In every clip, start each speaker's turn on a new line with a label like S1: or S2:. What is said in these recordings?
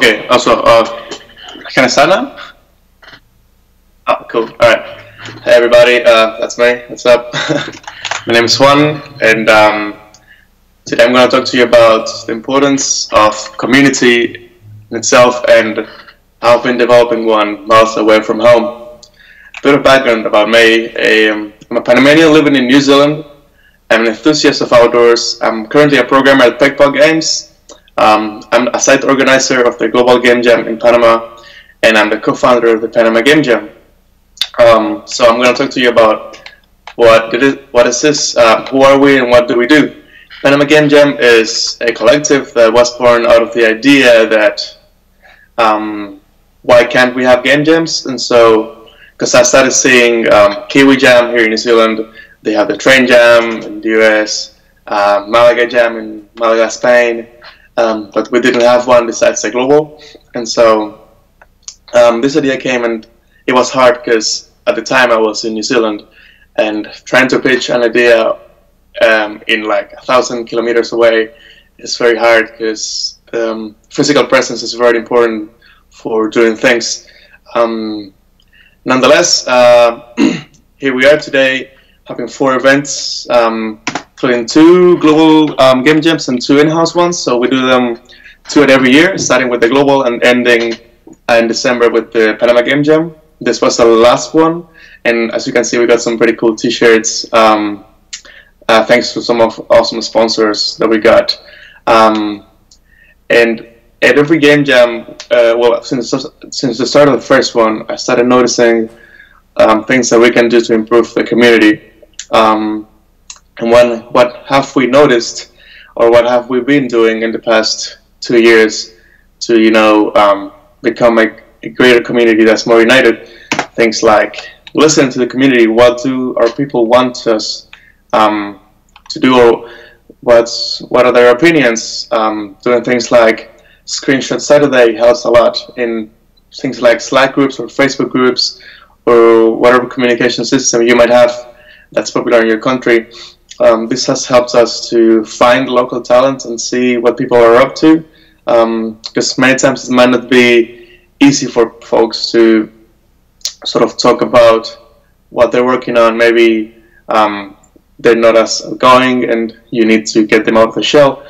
S1: Okay, also, can I start now? Oh, cool. Alright. Hey everybody, that's me. What's up? My name is Juan, and today I'm going to talk to you about the importance of community in itself and how I've been developing one whilst away from home. A bit of background about me. I'm a Panamanian living in New Zealand. I'm an enthusiast of outdoors. I'm currently a programmer at Panama Games. I'm a site organizer of the Global Game Jam in Panama, and I'm the co-founder of the Panama Game Jam. So I'm going to talk to you about what is this, who are we, and what do we do. Panama Game Jam is a collective that was born out of the idea that why can't we have game jams? And so, because I started seeing Kiwi Jam here in New Zealand, they have the Train Jam in the US, Malaga Jam in Malaga, Spain. But we didn't have one besides the global, and so this idea came, and it was hard because at the time I was in New Zealand, and trying to pitch an idea in like 1,000 kilometers away is very hard because physical presence is very important for doing things. Nonetheless, here we are today having 4 events. Including 2 global game jams and 2 in-house ones. So we do them 2 every year, starting with the global and ending in December with the Panama Game Jam. This was the last one, and as you can see, we got some pretty cool T-shirts. Thanks to some of awesome sponsors that we got. And at every game jam, well, since the start of the first one, I started noticing things that we can do to improve the community. And what have we noticed, or what have we been doing in the past 2 years to, become a greater community that's more united? Things like listening to the community. What do our people want us to do, or what are their opinions? Doing things like Screenshot Saturday helps a lot in things like Slack groups or Facebook groups or whatever communication system you might have that's popular in your country. This has helped us to find local talent and see what people are up to, because many times it might not be easy for folks to sort of talk about what they're working on. Maybe they're not as outgoing and you need to get them out of the shell.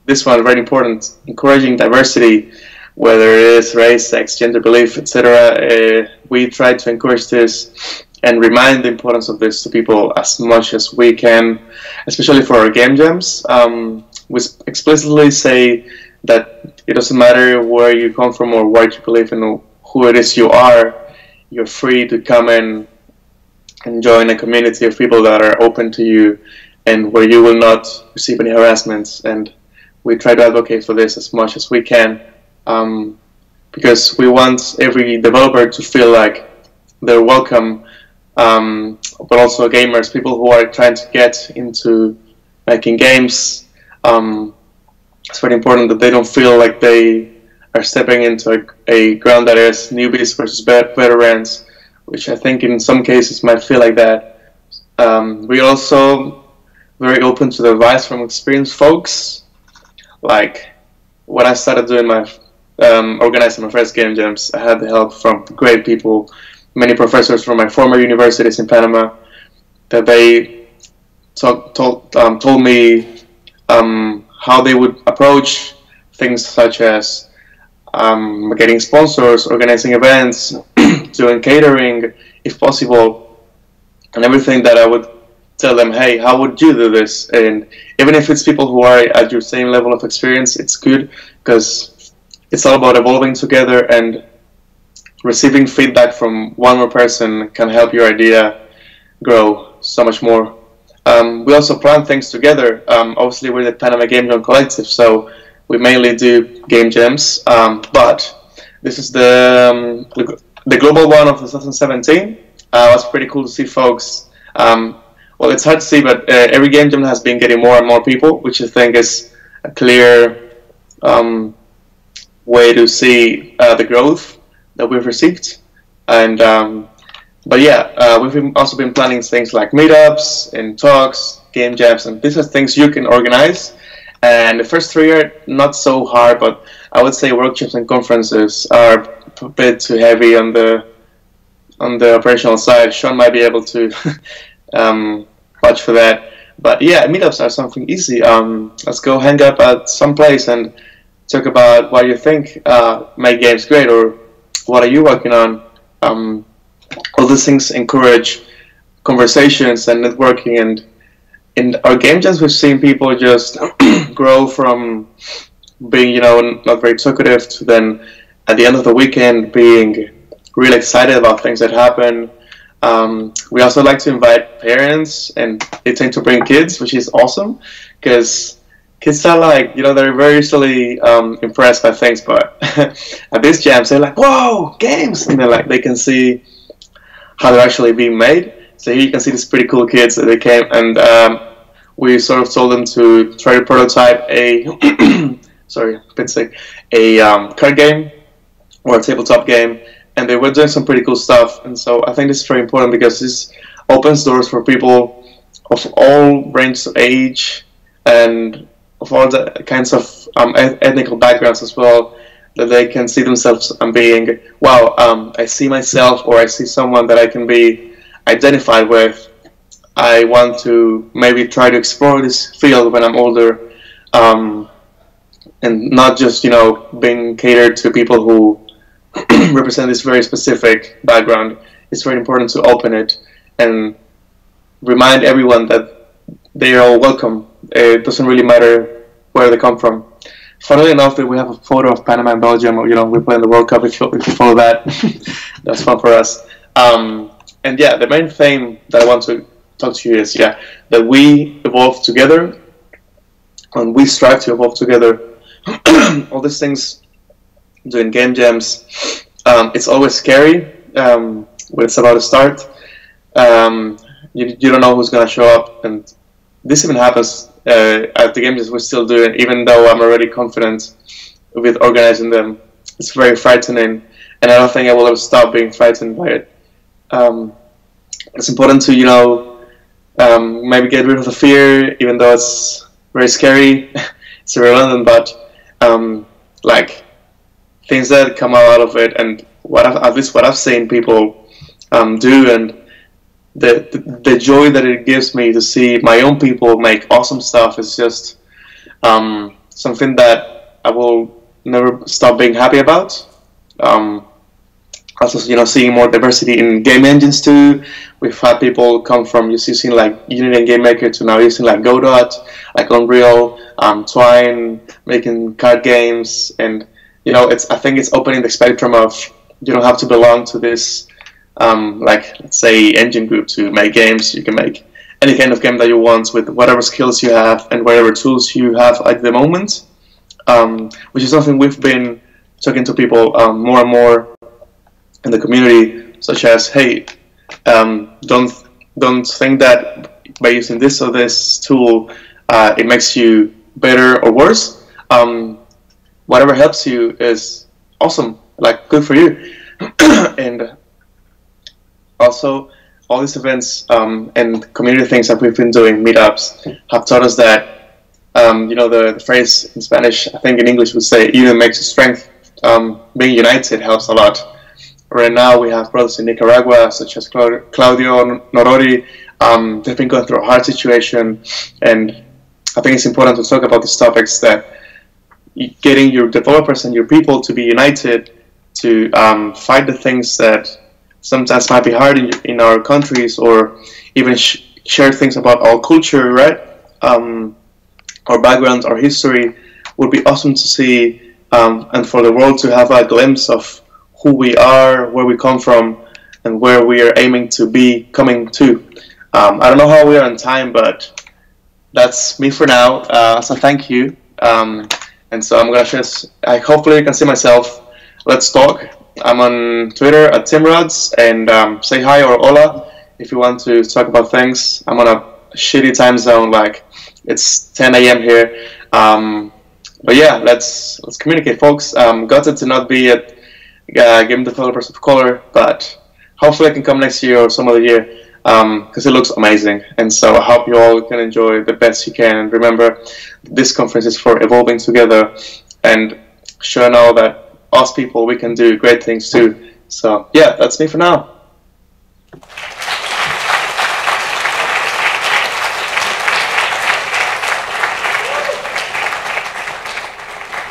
S1: This one is very important, encouraging diversity, whether it is race, sex, gender belief, etc. We try to encourage this and remind the importance of this to people as much as we can, especially for our game jams. We explicitly say that it doesn't matter where you come from or what you believe in or who it is you are, you're free to come in and join a community of people that are open to you and where you will not receive any harassments. And we try to advocate for this as much as we can, because we want every developer to feel like they're welcome. But also gamers, people who are trying to get into making games. It's very important that they don't feel like they are stepping into a ground that is newbies versus veterans, which I think in some cases might feel like that. We're also very open to the advice from experienced folks. Like when I started doing my organizing my first game jams, I had the help from great people. Many professors from my former universities in Panama, that they told me how they would approach things such as getting sponsors, organizing events, doing catering, if possible, and everything that I would tell them, hey, how would you do this? And even if it's people who are at your same level of experience, it's good, because it's all about evolving together, and receiving feedback from one more person can help your idea grow so much more. We also plan things together. Obviously, we're the Panama Game Jam collective, so we mainly do game jams. But this is the global one of 2017. It was pretty cool to see folks. Well, it's hard to see, but every game jam has been getting more and more people, which I think is a clear way to see the growth that we've received. And but yeah, we've also been planning things like meetups and talks, game jams, and these are things you can organize. And the first 3 are not so hard, but I would say workshops and conferences are a bit too heavy on the operational side. Sean might be able to watch for that. But yeah, meetups are something easy. Let's go hang up at some place and talk about what you think make games great, or what are you working on. All these things encourage conversations and networking, and in our game jams we've seen people just grow from being, you know, not very talkative to then at the end of the weekend being really excited about things that happen. We also like to invite parents, and they tend to bring kids, which is awesome, because kids are like, you know, they're very easily impressed by things, but at these jams they're like, whoa, games, and they're like, they can see how they're actually being made. So here you can see these pretty cool kids that they came, and we sort of told them to try to prototype a sorry, been sick, a card game or a tabletop game, and they were doing some pretty cool stuff. And so I think this is very important, because this opens doors for people of all ranges of age and of all the kinds of ethnical backgrounds as well, that they can see themselves being, wow, I see myself, or I see someone that I can be identified with. I want to maybe try to explore this field when I'm older, and not just, you know, being catered to people who represent this very specific background. It's very important to open it and remind everyone that they are all welcome. It doesn't really matter where they come from. Funnily enough, that we have a photo of Panama and Belgium. You know, we play in the World Cup. If you follow that, that's fun for us. And yeah, the main thing that I want to talk to you is, yeah, that we evolve together, and we strive to evolve together. All these things, doing game jams, it's always scary when it's about to start. You don't know who's gonna show up, and this even happens at the game jams we're still doing. Even though I'm already confident with organizing them, it's very frightening, and I don't think I will ever stop being frightened by it. It's important to, you know, maybe get rid of the fear, even though it's very scary. It's irrelevant, but like, things that come out of it, and at least what I've seen people do, and the joy that it gives me to see my own people make awesome stuff is just something that I will never stop being happy about. Also, you know, seeing more diversity in game engines too. We've had people come from just using like Unity and GameMaker to now using like Godot, like Unreal, Twine, making card games, and you know, I think it's opening the spectrum of, you don't have to belong to this like, let's say, engine group to make games. You can make any kind of game that you want with whatever skills you have and whatever tools you have at the moment, which is something we've been talking to people more and more in the community, such as, hey, don't think that by using this or this tool it makes you better or worse. Whatever helps you is awesome, like, good for you. And also, all these events and community things that we've been doing, meetups, have taught us that, you know, the phrase in Spanish, I think in English would say, union makes strength. Being united helps a lot. Right now we have brothers in Nicaragua, such as Claudio Norori. They've been going through a hard situation, and I think it's important to talk about these topics, that getting your developers and your people to be united to fight the things that sometimes might be hard in our countries, or even share things about our culture, right? Our background, our history, would be awesome to see, and for the world to have a glimpse of who we are, where we come from, and where we are aiming to be coming to. I don't know how we are on time, but that's me for now. So thank you. And so I'm gonna just, hopefully you can see myself. Let's talk. I'm on Twitter at Timrods, and say hi or hola if you want to talk about things. I'm on a shitty time zone, like it's 10 a.m. here. But yeah, let's communicate, folks. Gutted to not be at Game Developers of Color, but hopefully I can come next year or some other year, because it looks amazing. And so I hope you all can enjoy the best you can. And remember, this conference is for evolving together. And showing all that us people, we can do great things too. So yeah, that's me for now.